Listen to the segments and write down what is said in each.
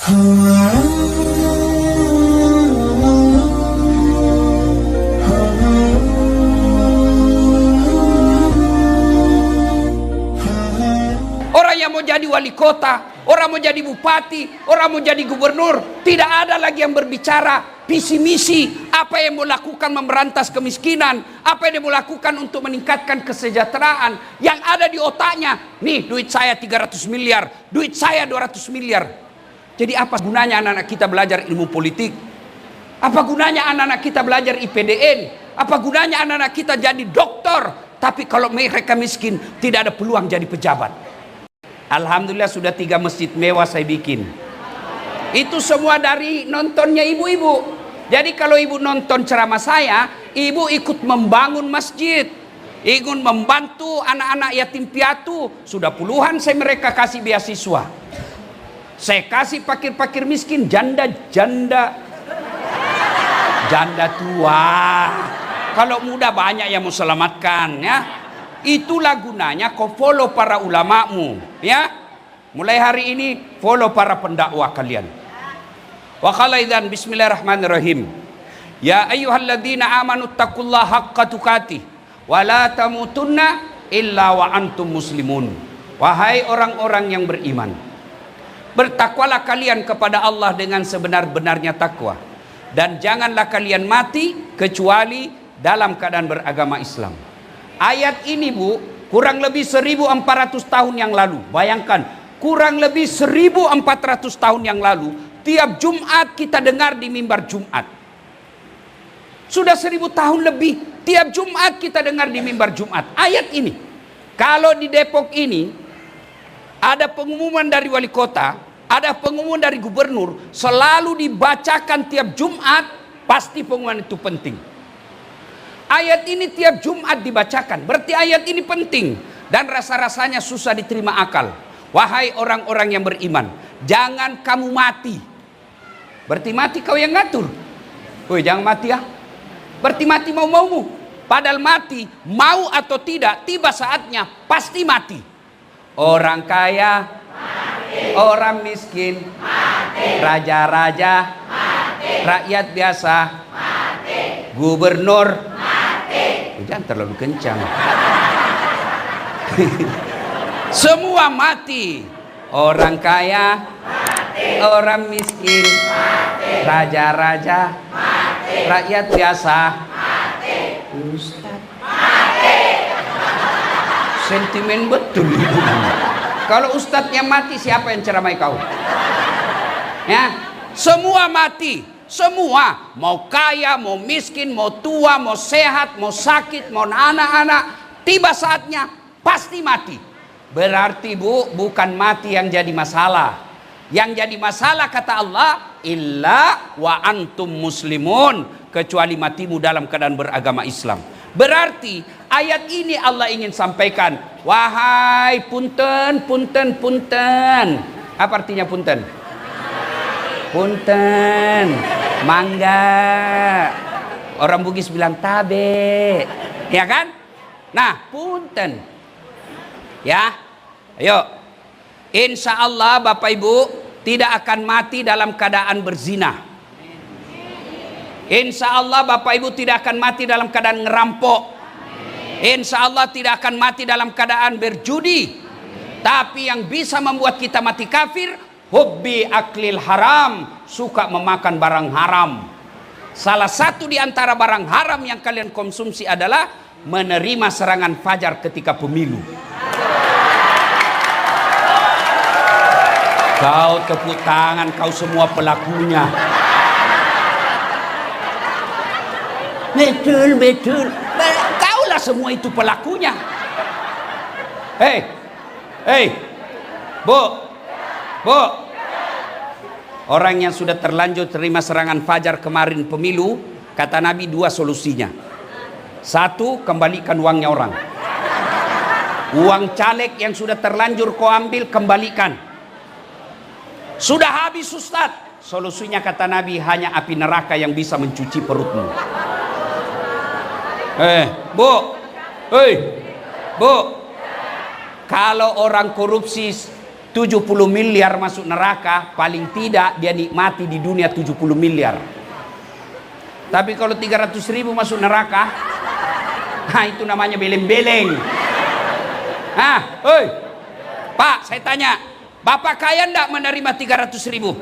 Orang yang mau jadi wali kota, orang mau jadi bupati, orang mau jadi gubernur, tidak ada lagi yang berbicara visi misi, apa yang mau lakukan memberantas kemiskinan, apa yang mau lakukan untuk meningkatkan kesejahteraan. Yang ada di otaknya, nih duit saya 300 miliar, duit saya 200 miliar. Jadi apa gunanya anak-anak kita belajar ilmu politik? Apa gunanya anak-anak kita belajar IPDN? Apa gunanya anak-anak kita jadi dokter? Tapi kalau mereka miskin, tidak ada peluang jadi pejabat. Alhamdulillah sudah 3 masjid mewah saya bikin. Itu semua dari nontonnya ibu-ibu. Jadi kalau ibu nonton ceramah saya, ibu ikut membangun masjid, ikut membantu anak-anak yatim piatu. Sudah puluhan saya mereka kasih beasiswa. Saya kasih fakir-fakir miskin, janda-janda, janda tua. Kalau muda banyak yang mau selamatkan, ya. Itulah gunanya kau follow para ulamamu, ya. Mulai hari ini follow para pendakwah kalian. Wa qala idzan bismillahirrahmanirrahim. Ya ayyuhalladzina amanu taqullaha haqqa tuqatih wa la tamutunna illa wa antum muslimun. Wahai orang-orang yang beriman, bertakwalah kalian kepada Allah dengan sebenar-benarnya takwa, dan janganlah kalian mati kecuali dalam keadaan beragama Islam. Ayat ini Bu, kurang lebih 1400 tahun yang lalu. Bayangkan, kurang lebih 1400 tahun yang lalu, tiap Jumat kita dengar di mimbar Jumat. Sudah 1000 tahun lebih, tiap Jumat kita dengar di mimbar Jumat ayat ini. Kalau di Depok ini ada pengumuman dari wali kota, ada pengumuman dari gubernur, selalu dibacakan tiap Jumat, pasti pengumuman itu penting. Ayat ini tiap Jumat dibacakan, berarti ayat ini penting dan rasa-rasanya susah diterima akal. Wahai orang-orang yang beriman, jangan kamu mati. Berarti mati kau yang ngatur. Woi, jangan mati ya. Berarti mati mau-maumu. Padahal mati, mau atau tidak, tiba saatnya pasti mati. Orang kaya, mati. Orang miskin, mati. Raja-raja, mati. Rakyat biasa, mati. Gubernur, mati. Jangan terlalu kencang. Semua mati. Orang kaya, mati. Orang miskin, mati. Raja-raja, mati. Rakyat biasa, mati. Ustaz, mati. Sentimen betul. Kalau ustadznya mati, siapa yang ceramai kau? Ya, semua mati. Semua, mau kaya, mau miskin, mau tua, mau sehat, mau sakit, mau anak-anak, tiba saatnya pasti mati. Berarti Bu, bukan mati yang jadi masalah. Yang jadi masalah kata Allah, illa wa antum muslimun, kecuali matimu dalam keadaan beragama Islam. Berarti ayat ini Allah ingin sampaikan, wahai punten, punten, punten. Apa artinya punten? Punten, mangga. Orang Bugis bilang tabe, ya kan? Nah, punten. Ya, ayo. Insya Allah Bapak Ibu tidak akan mati dalam keadaan berzina. Insya Allah Bapak Ibu tidak akan mati dalam keadaan ngerampok. Insya Allah tidak akan mati dalam keadaan berjudi. Tapi yang bisa membuat kita mati kafir, hubbi aklil haram, suka memakan barang haram. Salah satu di antara barang haram yang kalian konsumsi adalah menerima serangan fajar ketika pemilu. Kau tepuk tangan, kau semua pelakunya. Betul, betul. Kaulah semua itu pelakunya. Hei, hei, Bu, Bu. Orang yang sudah terlanjur terima serangan fajar kemarin pemilu, kata Nabi 2 solusinya. 1, kembalikan uangnya orang. Uang caleg yang sudah terlanjur kau ambil, kembalikan. Sudah habis Ustaz. Solusinya kata Nabi, hanya api neraka yang bisa mencuci perutmu. Bu, hei, Bu. Kalau orang korupsi 70 miliar masuk neraka, paling tidak dia nikmati di dunia 70 miliar. Tapi kalau 300 ribu masuk neraka, nah itu namanya beleng-beleng. Oi, Pak, saya tanya, Bapak kaya enggak menerima 300 ribu?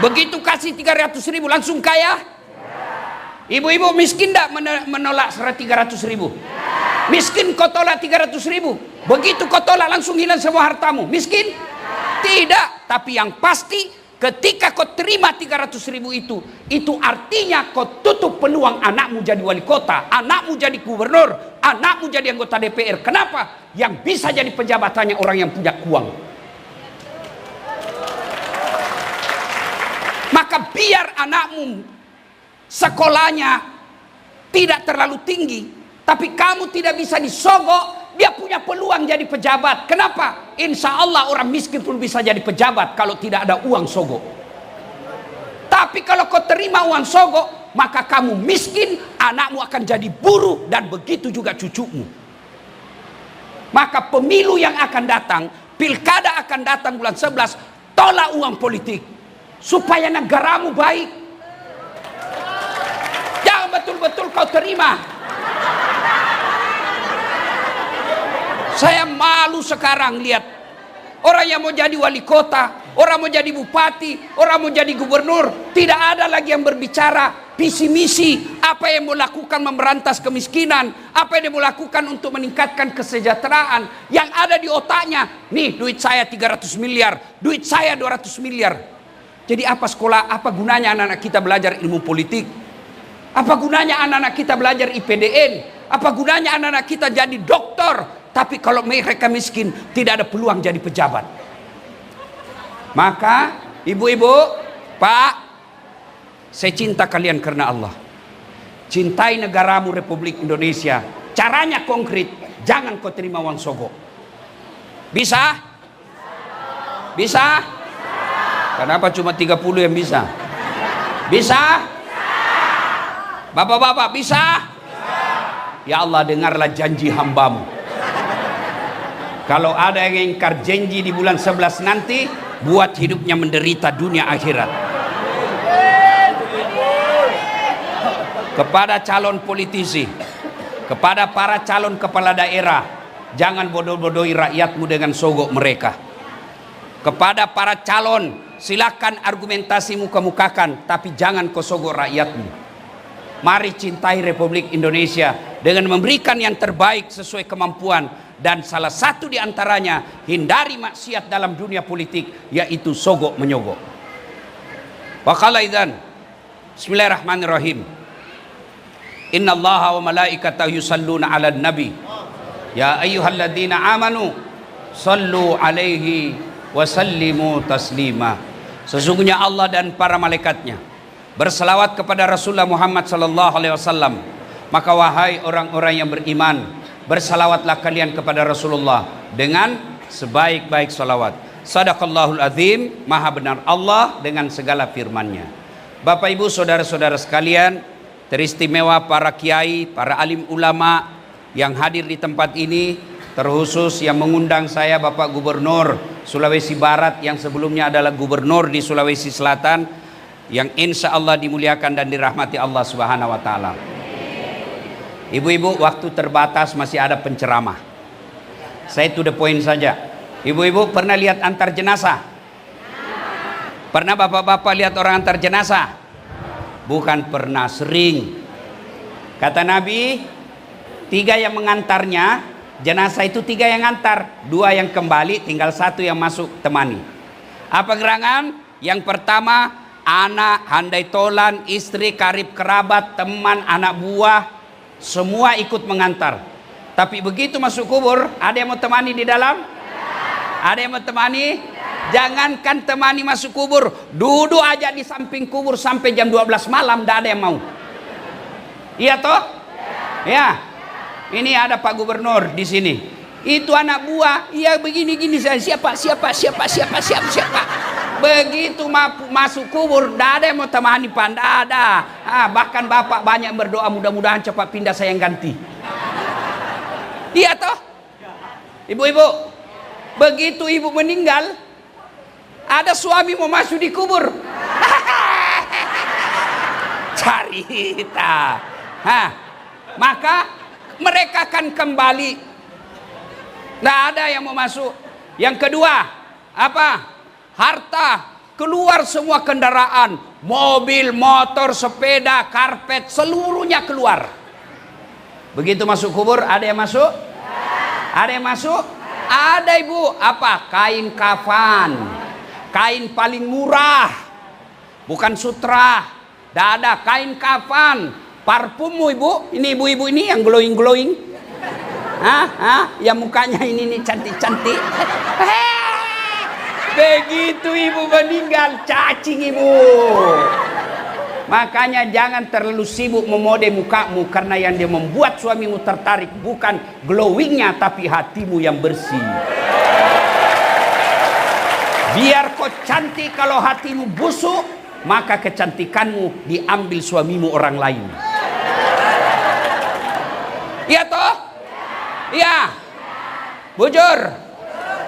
Begitu kasih 300 ribu langsung kaya? Ibu-ibu miskin enggak menolak 300 ribu? Miskin kau tolak 300 ribu, begitu kau tolak langsung hilang semua hartamu. Miskin? Tidak. Tapi yang pasti ketika kau terima 300 ribu itu artinya kau tutup peluang anakmu jadi wali kota, anakmu jadi gubernur, anakmu jadi anggota DPR. Kenapa? Yang bisa jadi pejabatannya orang yang punya uang. Maka biar anakmu sekolahnya tidak terlalu tinggi, tapi kamu tidak bisa disogok, dia punya peluang jadi pejabat. Kenapa? Insya Allah orang miskin pun bisa jadi pejabat kalau tidak ada uang sogok. Tapi kalau kau terima uang sogok, maka kamu miskin, anakmu akan jadi buruh, dan begitu juga cucumu. Maka pemilu yang akan datang, pilkada akan datang bulan 11, tolak uang politik supaya negaramu baik. Jangan betul-betul kau terima. Saya malu sekarang lihat orang yang mau jadi wali kota, orang mau jadi bupati, orang mau jadi gubernur, tidak ada lagi yang berbicara visi misi, apa yang mau lakukan memberantas kemiskinan, apa yang mau lakukan untuk meningkatkan kesejahteraan. Yang ada di otaknya, nih duit saya 300 miliar, duit saya 200 miliar. Jadi apa sekolah, apa gunanya anak-anak kita belajar ilmu politik? Apa gunanya anak-anak kita belajar IPDN? Apa gunanya anak-anak kita jadi dokter? Tapi kalau mereka miskin, tidak ada peluang jadi pejabat. Maka ibu-ibu, Pak, saya cinta kalian karena Allah. Cintai negaramu Republik Indonesia. Caranya konkret, jangan kau terima uang sogok. Bisa? Bisa? Kenapa cuma 30 yang bisa? Bisa? Bapak-bapak bisa? Ya Allah, dengarlah janji hambamu. Kalau ada yang ingkar janji di bulan 11 nanti, buat hidupnya menderita dunia akhirat. Kepada calon politisi, kepada para calon kepala daerah, jangan bodoh-bodohi rakyatmu dengan sogok mereka. Kepada para calon, silakan argumentasimu kemukakan, tapi jangan kau sogok rakyatmu. Mari cintai Republik Indonesia dengan memberikan yang terbaik sesuai kemampuan. Dan salah satu di antaranya, hindari maksiat dalam dunia politik, yaitu sogok menyogok. Wa qala idzan, bismillahirrahmanirrahim, innallaha wa malaikatahu yusalluna 'alan nabi ya ayyuhalladzina amanu sallu alaihi wa sallimu taslima. Sesungguhnya Allah dan para malaikatnya berselawat kepada Rasulullah Muhammad sallallahu alaihi wasallam. Maka wahai orang-orang yang beriman, bersalawatlah kalian kepada Rasulullah dengan sebaik-baik salawat. Sadaqallahul azim, maha benar Allah dengan segala firman-Nya. Bapak Ibu saudara-saudara sekalian, teristimewa para kiai, para alim ulama yang hadir di tempat ini, terkhusus yang mengundang saya Bapak Gubernur Sulawesi Barat yang sebelumnya adalah gubernur di Sulawesi Selatan, yang insya Allah dimuliakan dan dirahmati Allah Subhanahu wa taala. Ibu-ibu, waktu terbatas, masih ada penceramah. Saya to the point saja. Ibu-ibu pernah lihat antar jenazah? Pernah bapak-bapak lihat orang antar jenazah? Bukan pernah, sering. Kata Nabi, 3 yang mengantarnya, jenazah itu 3 yang antar, 2 yang kembali, tinggal 1 yang masuk temani. Apa gerangan? Yang pertama, anak, handai tolan, istri, karib kerabat, teman, anak buah, semua ikut mengantar. Tapi begitu masuk kubur, ada yang mau temani di dalam? Ada yang mau temani? Jangankan temani masuk kubur, duduk aja di samping kubur sampai jam 12 malam, tidak ada yang mau. Iya toh? Ya. Ini ada Pak Gubernur di sini. Itu anak buah, iya begini-gini, saya siapa. Begitu masuk kubur, tidak ada yang mau temani, Pak, tidak ada. Bahkan bapak banyak berdoa, mudah-mudahan cepat pindah, saya yang ganti. Iya toh? Ibu-ibu, Begitu ibu meninggal, ada suami mau masuk di kubur. Cerita. Maka mereka akan kembali. Tidak ada yang mau masuk. Yang kedua, apa? Harta. Keluar semua kendaraan, mobil, motor, sepeda, karpet, seluruhnya keluar. Begitu masuk kubur, ada yang masuk? Ada yang masuk? Ada ibu. Apa? Kain kafan. Kain paling murah. Bukan sutra. Tidak ada kain kafan. Parfummu ibu. Ini ibu-ibu ini yang glowing-glowing. Yang mukanya ini nih cantik-cantik. Begitu ibu meninggal, cacing ibu. Makanya jangan terlalu sibuk memode mukamu, karena yang dia membuat suamimu tertarik bukan glowingnya, tapi hatimu yang bersih. Biar kau cantik, kalau hatimu busuk, maka kecantikanmu diambil suamimu orang lain. Iya toh? Iya. Bujur.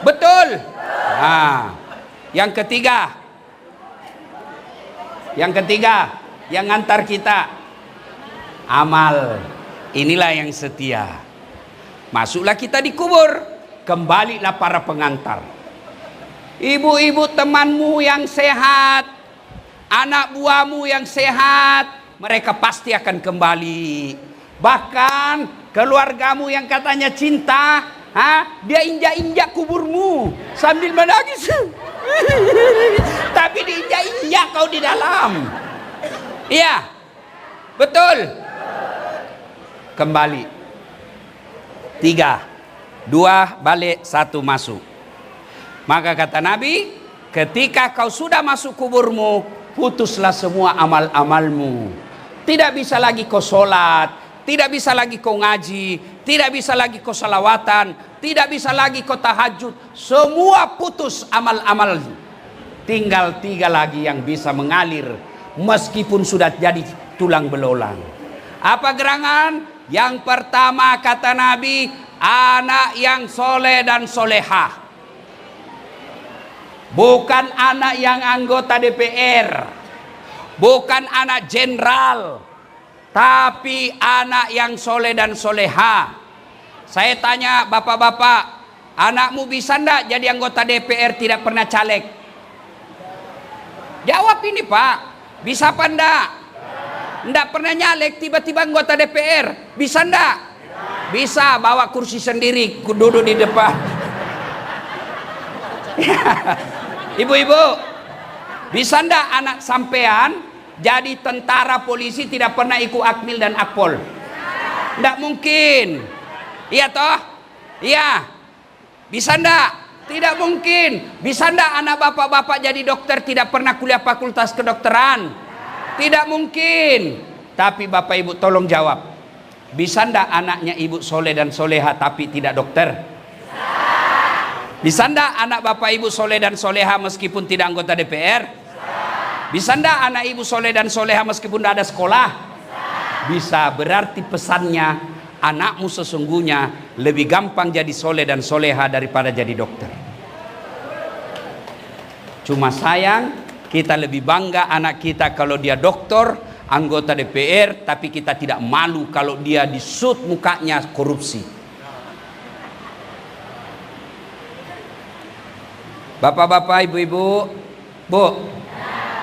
Betul. Yang ketiga, yang antar kita amal. Inilah yang setia. Masuklah kita di kubur, kembalilah para pengantar. Ibu-ibu temanmu yang sehat, anak buahmu yang sehat, mereka pasti akan kembali. Bahkan keluargamu yang katanya cinta, dia injak-injak kuburmu sambil menangis. Tapi diinjak-injak kau di dalam. Iya, betul. Kembali. 3, 2 balik, 1 masuk. Maka kata Nabi, ketika kau sudah masuk kuburmu, putuslah semua amal-amalmu. Tidak bisa lagi kau sholat, tidak bisa lagi kau ngaji, tidak bisa lagi kau salawatan, tidak bisa lagi kau tahajud. Semua putus amal-amal. Tinggal 3 lagi yang bisa mengalir, meskipun sudah jadi tulang belulang. Apa gerangan? Yang pertama kata Nabi, anak yang soleh dan solehah. Bukan anak yang anggota DPR, bukan anak jenderal, tapi anak yang soleh dan soleha. Saya tanya bapak-bapak, anakmu bisa ndak jadi anggota DPR tidak pernah caleg? Jawab ini pak, bisa apa ndak? Ndak pernah nyalek, tiba-tiba anggota DPR, bisa ndak? Bisa, bawa kursi sendiri, duduk di depan. Ibu-ibu, bisa ndak anak sampean jadi tentara polisi tidak pernah ikut akmil dan akpol? Ndak mungkin. Iya toh? Iya. Bisa ndak? Tidak mungkin. Bisa ndak anak bapak-bapak jadi dokter tidak pernah kuliah fakultas kedokteran? Tidak mungkin. Tapi bapak ibu tolong jawab. Bisa ndak anaknya ibu soleh dan soleha tapi tidak dokter? Bisa ndak anak bapak ibu soleh dan soleha meskipun tidak anggota DPR? Bisa ndak anak ibu soleh dan soleha meskipun tidak ada sekolah? Bisa. Berarti pesannya, anakmu sesungguhnya lebih gampang jadi soleh dan soleha daripada jadi dokter. Cuma sayang, kita lebih bangga anak kita kalau dia dokter, anggota DPR, tapi kita tidak malu kalau dia disut mukanya korupsi. Bapak-bapak, ibu-ibu, bu,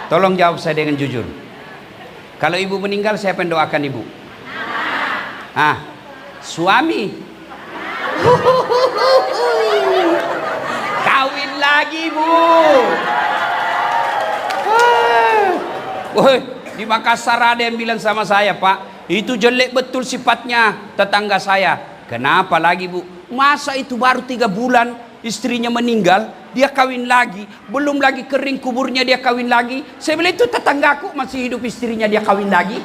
tolong jawab saya dengan jujur. Kalau ibu meninggal, siapa yang doakan ibu? Suami. Kawin lagi bu. Di Makassar ada yang bilang sama saya, Pak, itu jelek betul sifatnya tetangga saya. Kenapa lagi bu? Masa itu baru 3 bulan istrinya meninggal, dia kawin lagi, belum lagi kering kuburnya dia kawin lagi. Saya bilang itu tetanggaku masih hidup istrinya dia kawin lagi.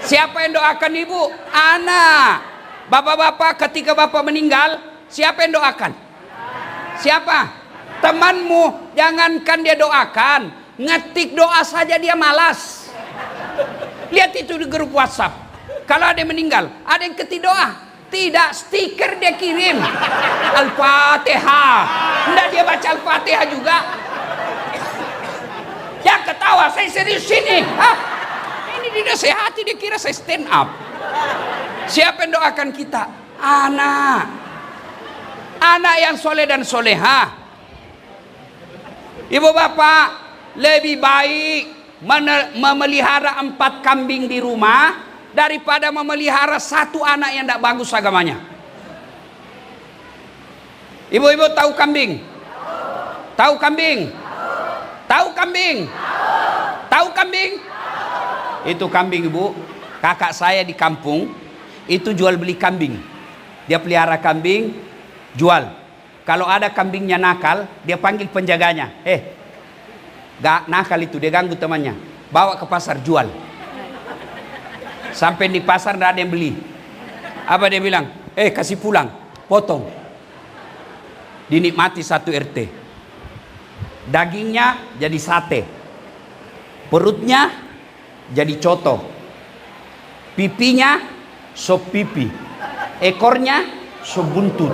Siapa yang doakan ibu? Anak. Bapak-bapak ketika bapak meninggal, siapa yang doakan? Siapa? Temanmu. Jangankan dia doakan, ngetik doa saja dia malas. Lihat itu di grup WhatsApp. Kalau ada yang meninggal, ada yang ketidoa. Tidak, stiker dia kirim. Al-Fatihah. Tidak dia baca Al-Fatihah juga. Ya ketawa, saya serius sini. Hah? Ini dinasehati, dia kira saya stand up. Siapa yang doakan kita? Anak. Anak yang soleh dan soleha. Ibu bapak, lebih baik memelihara 4 kambing di rumah daripada memelihara 1 anak yang tidak bagus agamanya. Ibu-ibu tahu kambing? Tahu kambing? Tahu kambing? Tahu kambing? Itu kambing, ibu. Kakak saya di kampung itu jual beli kambing. Dia pelihara kambing, jual. Kalau ada kambingnya nakal, dia panggil penjaganya. Gak nakal itu, dia ganggu temannya. Bawa ke pasar, jual. Sampai di pasar tidak ada yang beli. Apa dia bilang? Kasih pulang, potong. Dinikmati 1 RT. Dagingnya jadi sate. Perutnya jadi coto. Pipinya sop pipi. Ekornya sop buntut.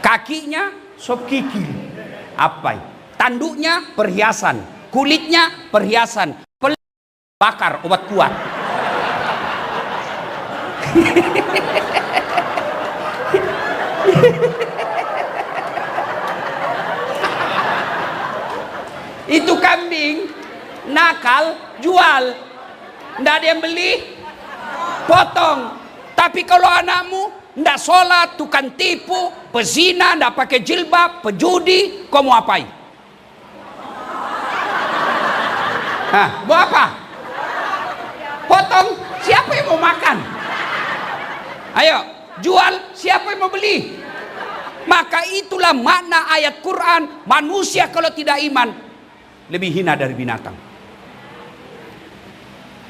Kakinya sop kikil. Apa? Tanduknya perhiasan. Kulitnya perhiasan. Bakar obat kuat. Itu kambing nakal, jual. Nggak ada yang beli, potong. Tapi kalau anakmu nggak sholat, tukang tipu, pezina, nggak pakai jilbab, pejudi, kau mau apain? Mau apa? Potong, siapa yang mau makan? Ayo, jual, siapa yang mau beli? Maka itulah makna ayat Quran, manusia kalau tidak iman lebih hina dari binatang.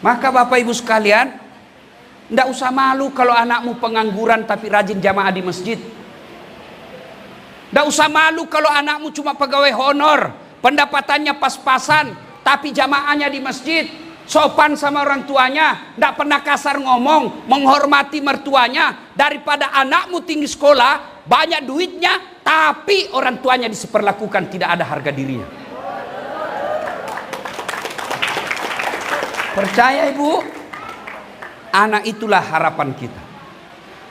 Maka Bapak Ibu sekalian, tidak usah malu kalau anakmu pengangguran tapi rajin jamaah di masjid. Tidak usah malu kalau anakmu cuma pegawai honor, pendapatannya pas-pasan tapi jamaahnya di masjid. Sopan sama orang tuanya, tidak pernah kasar ngomong, menghormati mertuanya. Daripada anakmu tinggi sekolah, banyak duitnya, tapi orang tuanya diperlakukan tidak ada harga dirinya. Percaya ibu, anak itulah harapan kita.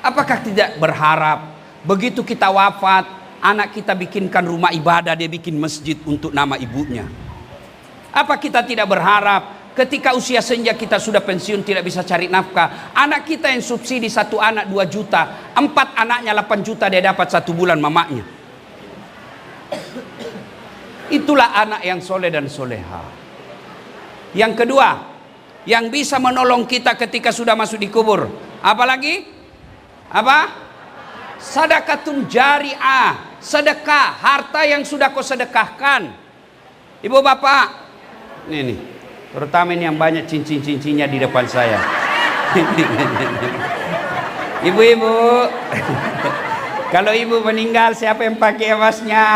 Apakah tidak berharap begitu kita wafat, anak kita bikinkan rumah ibadah, dia bikin masjid untuk nama ibunya? Apa kita tidak berharap ketika usia senja kita sudah pensiun tidak bisa cari nafkah, anak kita yang subsidi 1 anak 2 juta, 4 anaknya 8 juta dia dapat 1 bulan mamanya. Itulah anak yang soleh dan soleha. Yang kedua, yang bisa menolong kita ketika sudah masuk di kubur, apalagi? Apa? Sadaqatun jariah, sedekah, harta yang sudah kau sedekahkan. Ibu bapak, ini terutama ini yang banyak cincin-cincinnya di depan saya. Ibu-ibu, kalau ibu meninggal siapa yang pakai emasnya?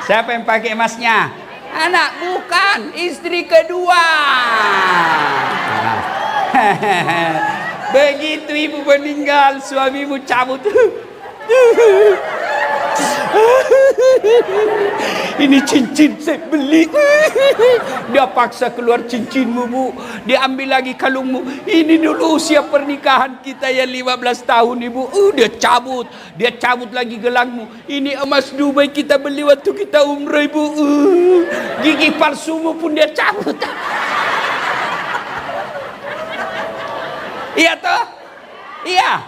Siapa yang pakai emasnya? Anak, bukan, istri kedua. Begitu ibu meninggal, suamimu cabut. Ini cincin saya beli. Dia paksa keluar cincinmu, bu. Dia ambil lagi kalungmu. Ini dulu usia pernikahan kita yang 15 tahun, ibu. Dia cabut. Dia cabut lagi gelangmu. Ini emas Dubai kita beli waktu kita umrah, ibu. Gigi palsumu pun dia cabut. Iya toh? Iya.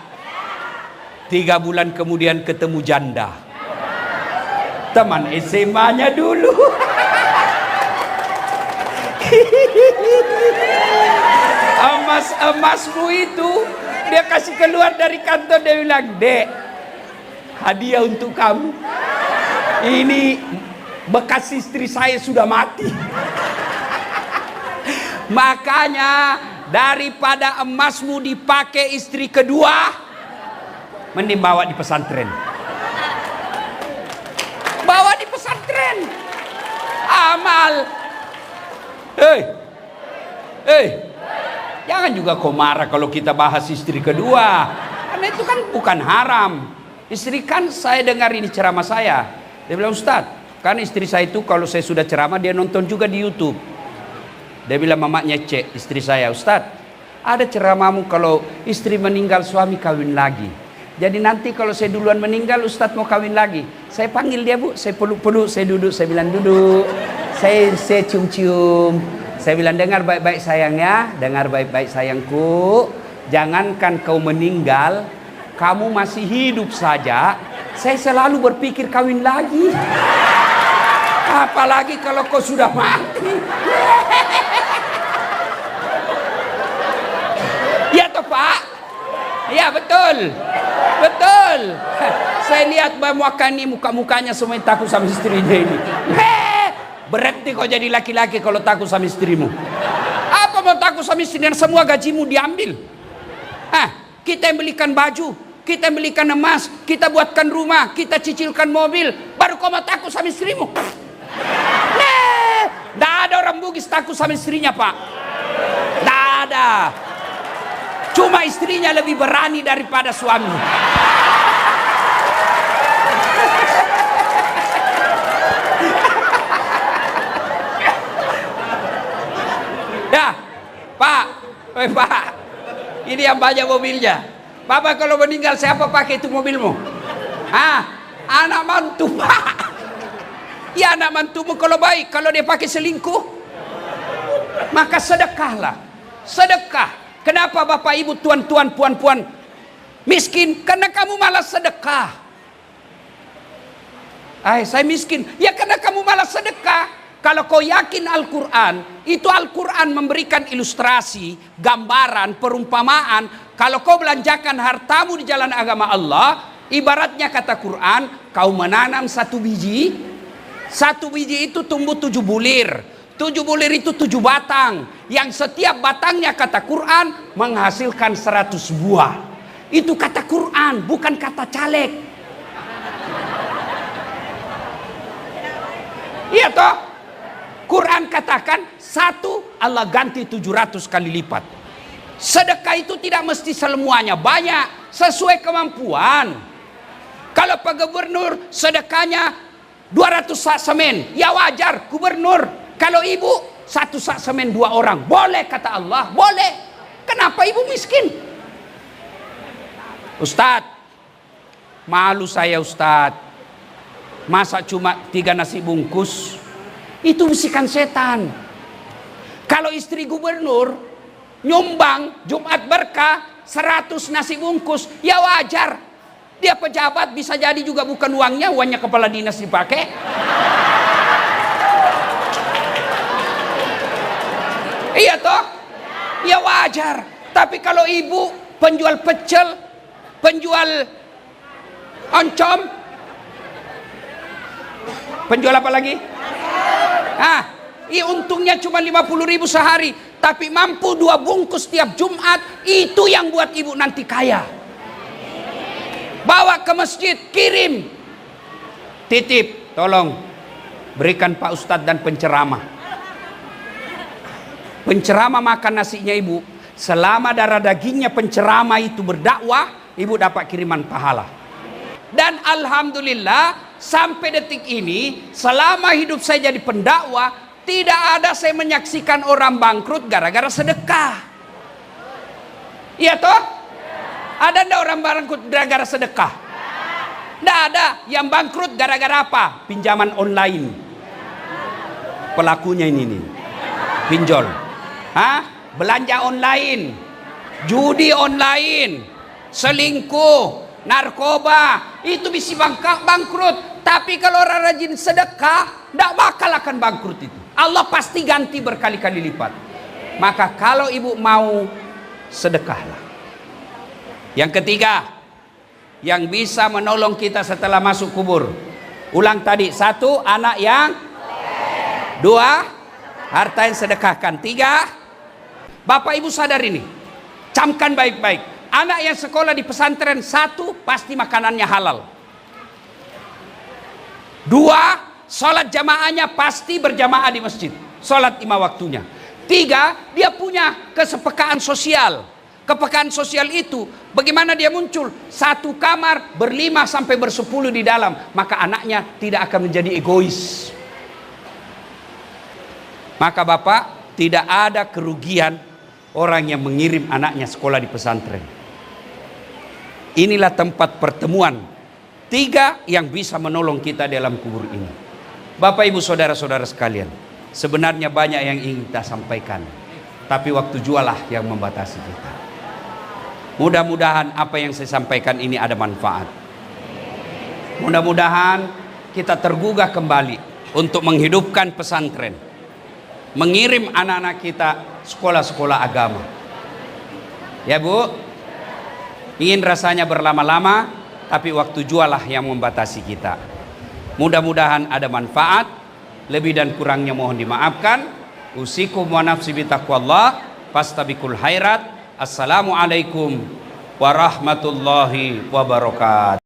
3 bulan kemudian ketemu janda. Teman SMA-nya dulu. Emasmu itu dia kasih keluar dari kantor, dia bilang, "Dek, hadiah untuk kamu. Ini bekas istri saya sudah mati." Makanya daripada emasmu dipakai istri kedua, mending bawa di pesantren. Bawa di pesantren. Amal. Jangan juga kau marah kalau kita bahas istri kedua. Karena itu kan bukan haram. Istri kan saya dengar ini ceramah saya. Dia bilang, Ustaz, kan istri saya itu kalau saya sudah ceramah dia nonton juga di YouTube. Dia bilang, mamanya cek istri saya, Ustaz, ada ceramahmu kalau istri meninggal suami kawin lagi. Jadi nanti kalau saya duluan meninggal Ustaz mau kawin lagi. Saya panggil dia, Bu, saya peluk-peluk, saya duduk, saya bilang duduk. Saya cium-cium. Saya bilang, dengar baik-baik sayang ya, dengar baik-baik sayangku. Jangankan kau meninggal, kamu masih hidup saja, saya selalu berpikir kawin lagi. Apalagi kalau kau sudah mati. Ya toh Pak? Ya betul. Betul. Saya lihat muka-mukanya semua takut sama istrinya ini. Berarti kau jadi laki-laki kalau takut sama istrimu. Apa mau takut sama istri dan semua gajimu diambil? Kita yang belikan baju, kita yang belikan emas, kita buatkan rumah, kita cicilkan mobil, baru kau mau takut sama istrimu? Tidak ada orang Bugis takut sama istrinya, Pak. Tidak ada. Cuma istrinya lebih berani daripada suami. Ya, Pak, Pak, ini yang banyak mobilnya. Bapak kalau meninggal siapa pakai itu mobilmu? Anak mantu, Pak. Ya anak mantumu kalau baik, kalau dia pakai selingkuh, maka sedekahlah. Sedekah. Kenapa Bapak Ibu, tuan-tuan, puan-puan miskin? Karena kamu malas sedekah. Saya miskin. Ya karena kamu malas sedekah. Kalau kau yakin Al-Quran, itu Al-Quran memberikan ilustrasi, gambaran, perumpamaan. Kalau kau belanjakan hartamu di jalan agama Allah, ibaratnya kata Quran, kau menanam satu biji itu tumbuh 7 bulir. 7 bulir itu 7 batang. Yang setiap batangnya kata Quran menghasilkan 100 buah. Itu kata Quran, bukan kata caleg. Iya toh? Quran katakan satu Allah ganti 700 kali lipat. Sedekah itu tidak mesti semuanya banyak, sesuai kemampuan. Kalau Pak Gubernur sedekahnya 200 sak semen, ya wajar gubernur. Kalau ibu 1 sak semen 2 orang, boleh kata Allah, boleh. Kenapa ibu miskin? Ustadz, malu saya Ustadz. Masa cuma 3 nasi bungkus? Itu bisikan setan. Kalau istri gubernur nyumbang Jumat berkah 100 nasi bungkus, ya wajar. Dia pejabat, bisa jadi juga bukan uangnya kepala dinas dipakai. Iya toh? Ya wajar. Tapi kalau ibu penjual pecel, penjual oncom, penjual apa lagi? Untungnya cuma 50.000 sehari, tapi mampu 2 bungkus tiap Jumat. Itu yang buat ibu nanti kaya. Bawa ke masjid, kirim, titip, tolong berikan Pak Ustadz dan penceramah. Penceramah makan nasinya ibu. Selama darah dagingnya penceramah itu berdakwah, ibu dapat kiriman pahala. Dan alhamdulillah sampai detik ini, selama hidup saya jadi pendakwah, tidak ada saya menyaksikan orang bangkrut gara-gara sedekah. Iya toh? Ada enggak orang bangkrut gara-gara sedekah? Tidak ada. Yang bangkrut gara-gara apa? Pinjaman online. Pelakunya ini nih. Pinjol. Belanja online. Judi online. Selingkuh. Narkoba. Itu bisa bangkrut. Tapi kalau orang rajin sedekah, tidak bakal akan bangkrut itu. Allah pasti ganti berkali-kali lipat. Maka kalau ibu mau, sedekahlah. Yang ketiga, yang bisa menolong kita setelah masuk kubur. Ulang tadi, 1, anak yang 2, harta yang sedekahkan. 3, Bapak Ibu sadar ini, camkan baik-baik. Anak yang sekolah di pesantren, 1, pasti makanannya halal. 2, sholat jamaahnya pasti berjamaah di masjid. Sholat 5 waktunya. Tiga, dia punya kesepekaan sosial. Kepekaan sosial itu bagaimana dia muncul? Satu kamar berlima sampai bersepuluh di dalam, maka anaknya tidak akan menjadi egois. Maka Bapak, tidak ada kerugian orang yang mengirim anaknya sekolah di pesantren. Inilah tempat pertemuan tiga yang bisa menolong kita dalam kubur ini. Bapak Ibu saudara-saudara sekalian, sebenarnya banyak yang ingin kita sampaikan, tapi waktu jualah yang membatasi kita. Mudah-mudahan apa yang saya sampaikan ini ada manfaat. Mudah-mudahan kita tergugah kembali untuk menghidupkan pesantren, mengirim anak-anak kita sekolah-sekolah agama. Ya Bu, ingin rasanya berlama-lama, tapi waktu jualah yang membatasi kita. Mudah-mudahan ada manfaat. Lebih dan kurangnya mohon dimaafkan. Usikum wa nafsi bitaqwallah, fastabiqul khairat. Assalamualaikum warahmatullahi wabarakatuh.